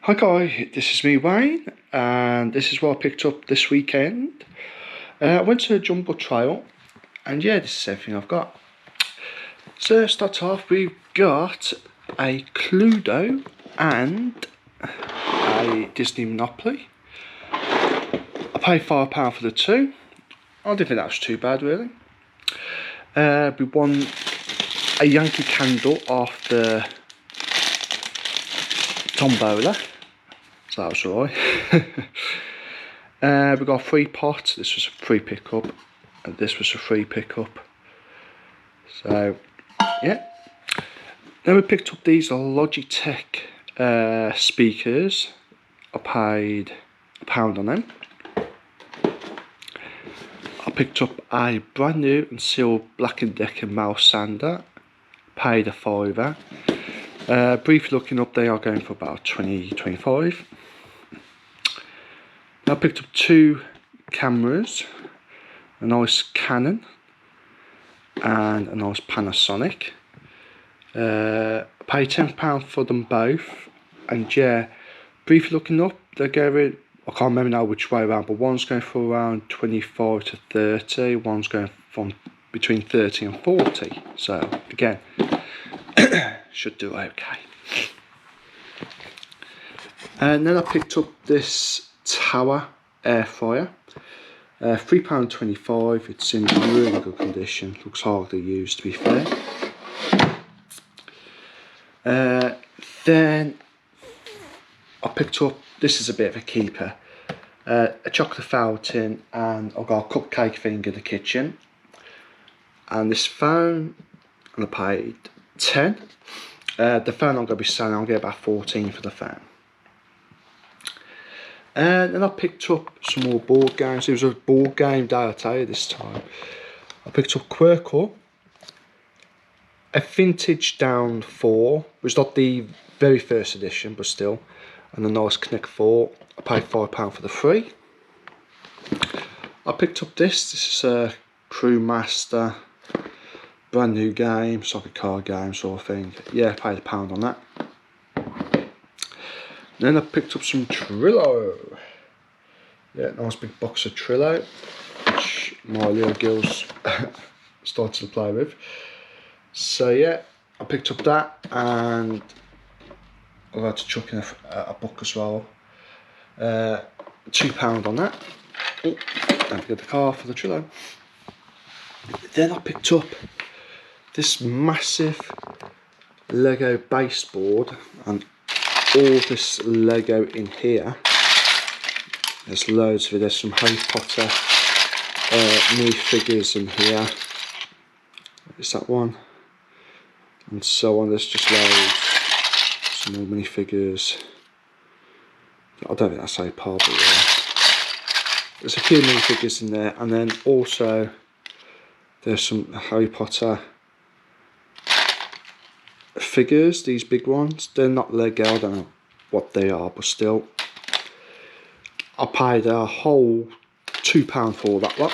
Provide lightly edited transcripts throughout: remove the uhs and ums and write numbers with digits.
Hi guys, this is me Wayne, and this is what I picked up this weekend. I went to a Jumble trial, and yeah, this is everything I've got. So to start off, we've got a Cluedo and a Disney Monopoly. I paid £5 for the two. I didn't think that was too bad really. We won a Yankee Candle off the tombola. So that was alright. We got a free pot. This was a free pickup, and this was a free pickup. So yeah. Then we picked up these Logitech speakers. I paid £1 on them. I picked up a brand new and sealed Black & Decker mouse sander. Paid a £5. Briefly looking up, they are going for about 20-25. I picked up two cameras, a nice Canon and a nice Panasonic. I paid £10 for them both, and yeah, briefly looking up, they're going, I can't remember now which way around, but one's going for around 25 to 30, one's going from between 30 and 40, so again, should do okay. And then I picked up this Tower air fryer, £3.25. It's in really good condition, looks hardly used to be fair. Then I picked up, this is a bit of a keeper, a chocolate fountain, and I've got a cupcake thing in the kitchen, and this phone, and I paid 10. The phone I'm going to be selling, I'll get about 14 for the phone. And then I picked up some more board games. It was a board game day, I'll tell you this time. I picked up Quirkle, a vintage Down 4, which is not the very first edition, but still, and a nice Connect 4. I paid £5 for the free. I picked up this is a Crewmaster, brand new game, it's like a card game sort of thing. Yeah, I paid £1 on that. Then I picked up some Trillo. Yeah, nice big box of Trillo, which my little girls started to play with. So yeah, I picked up that, and I've had to chuck in a book as well. £2 on that. Oh, don't forget the car for the Trillo. Then I picked up this massive Lego baseboard, and all this Lego in here. There's loads of it. There's some Harry Potter minifigures in here. Is that one? And so on. There's just loads. Some more minifigures. I don't think that's a part, but yeah. There's a few minifigures in there, and then also there's some Harry Potter figures, these big ones. They're not Lego, I don't know what they are, but still. I paid a whole £2 for that lot.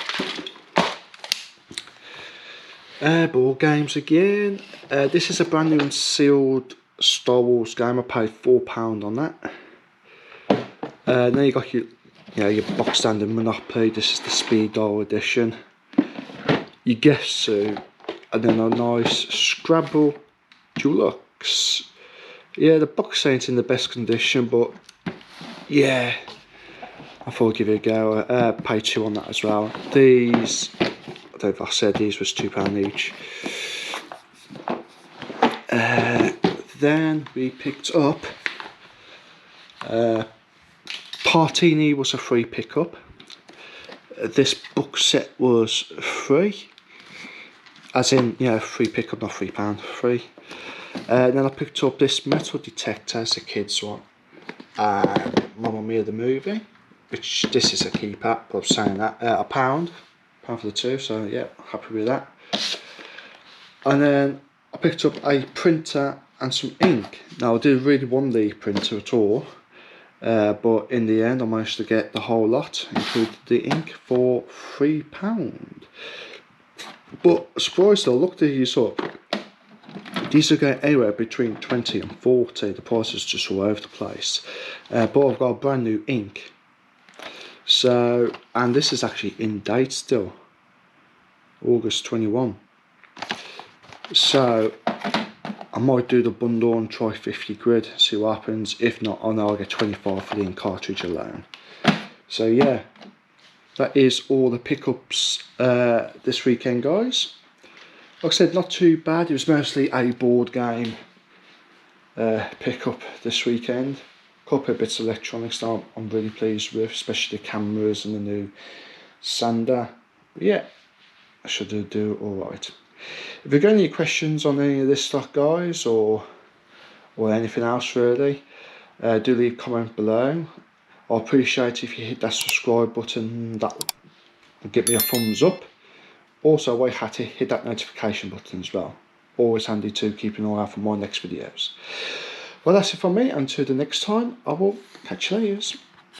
Board games again. This is a brand new and sealed Star Wars game. I paid £4 on that. Then you got your box standard Monopoly. This is the Speed Dial edition. Your Guess Suit, and then a nice Scrabble Deluxe. Yeah, the box ain't in the best condition, but yeah, I thought I'd give it a go. Pay £2 on that as well. These, I don't know if I said these was £2 each. Then we picked up Partini was a free pickup. This book set was free, as in, you know, free pickup, not £3, free. Then I picked up this metal detector, it's a kid's one, Mamma Mia the movie, which this is a keeper, but I'm saying that, £1 for the two, so yeah, happy with that. And then I picked up a printer and some ink. Now I didn't really want the printer at all, but in the end I managed to get the whole lot, including the ink, for £3. But surprised though, looked these up, These are going anywhere between 20 and 40. The price is just all over the place. But I've got a brand new ink. So, and this is actually in date still. August 21. So, I might do the bundle and try 50 quid, see what happens. If not, I know I'll get 25 for the ink cartridge alone. So yeah, that is all the pickups this weekend, guys. Like I said, not too bad. It was mostly a board game pickup this weekend. A couple of bits of electronics that I'm really pleased with, especially the cameras and the new sander. But yeah, I should do alright. If you've got any questions on any of this stuff, guys, or anything else really, do leave a comment below. I appreciate if you hit that subscribe button, that will give me a thumbs up. Also, while you had to hit that notification button as well. Always handy to keep an eye out for my next videos. Well, that's it from me. Until the next time, I will catch you later.